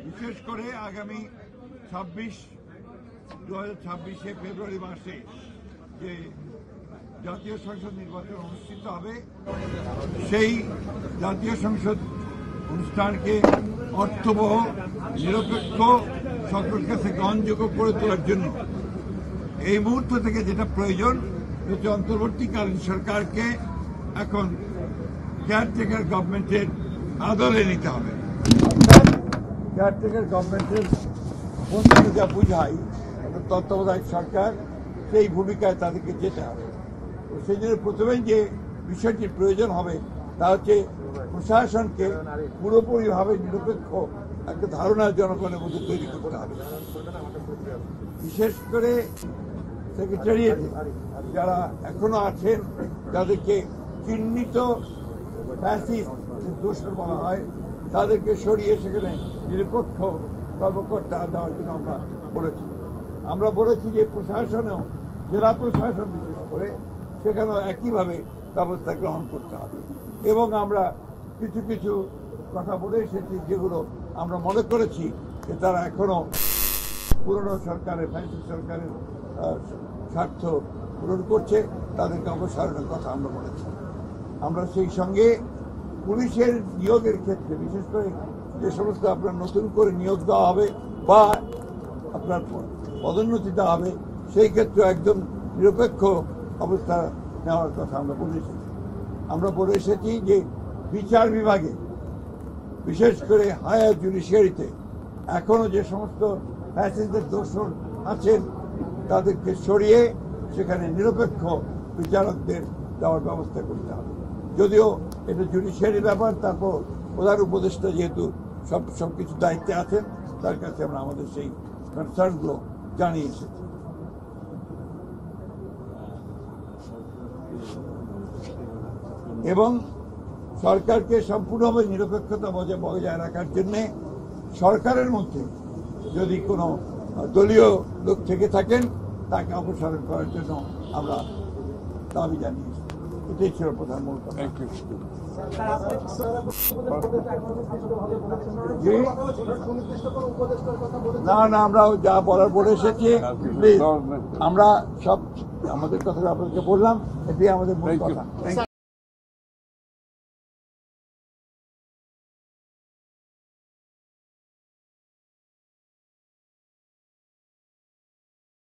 বিশেষ করে আগামী 2026 ফেব্রুয়ারি মাসে যে জাতীয় সংসদ নির্বাচন অনুষ্ঠিত হবে, সেই জাতীয় সংসদ অনুষ্ঠানকে অর্থবহ, নিরপেক্ষ, সকলের কাছে গ্রহণযোগ্য করে তোলার জন্য এই মুহূর্ত থেকে যেটা প্রয়োজন হচ্ছে অন্তর্বর্তীকালীন সরকারকে এখন কেয়ারটেকার গভর্নমেন্টের আদলে নিতে হবে। কেয়ারটেকার গভর্নমেন্টের বলতে যা বুঝাই তত্ত্বাবধায়ক সরকার, সেই ভূমিকায় তাদেরকে যেতে হবে। তো সেই জন্য প্রথমে যে বিষয়টির প্রয়োজন হবে তা হচ্ছে প্রশাসনকে পুরোপুরিভাবে নিরপেক্ষ একটা ধারণা জনগণের মধ্যে তৈরি করতে হবে। বিশেষ করে সেক্রেটারিয়েটে যারা এখনো আছেন, যাদেরকে চিহ্নিত ফ্যাসিস্ট দোষর বলা হয়, তাদেরকে সরিয়ে সেখানে নিরপেক্ষ কর্মকর্তা দেওয়ার জন্য আমরা বলেছি যে প্রশাসনেও, জেলা প্রশাসন বিশেষ করে, সেখানেও একইভাবে ব্যবস্থা গ্রহণ করতে হবে। এবং আমরা কিছু কিছু কথা বলে এসেছি যেগুলো আমরা মনে করেছি যে তারা এখনো পুরনো সরকারের, ফ্যাসিস্ট সরকারের স্বার্থ পূরণ করছে, তাদেরকে অপসারণের কথা আমরা বলেছি। আমরা সেই সঙ্গে পুলিশের নিয়োগের ক্ষেত্রে বিশেষ করে যে সমস্ত আপনার নতুন করে নিয়োগ দেওয়া হবে বা আপনার পদোন্নতি দেওয়া হবে, সেই ক্ষেত্রে একদম নিরপেক্ষ অবস্থা নেওয়ার কথা আমরা বলে এসেছি। আমরা বলে এসেছি যে বিচার বিভাগে, বিশেষ করে হায়ার জুডিশিয়ারিতে এখনো যে সমস্ত ফ্যাসিস্টদের দোষর আছেন, তাদেরকে সরিয়ে সেখানে নিরপেক্ষ বিচারকদের দেওয়ার ব্যবস্থা করতে হবে। যদিও এটা জুডিশিয়ারি ব্যাপার, তারপর প্রধান উপদেষ্টা যেহেতু সবকিছু দায়িত্বে আছেন, তার কাছে আমরা আমাদের সেই কনসার্নগুলো জানিয়ে এসেছি। এবং সরকারকে সম্পূর্ণভাবে নিরপেক্ষতা বজায় রাখার জন্য সরকারের মধ্যে যদি কোনো দলীয় লোক থেকে থাকেন, তাকে অপসারণ করার জন্য আমরা দাবি জানিয়েছি। এটাই ছিল প্রধান মূল কথা। না, আমরা যা বলার বলে এসেছি। প্লিজ, আমরা সব আমাদের কথা আপনাকে বললাম, এটাই আমাদের মূল কথা।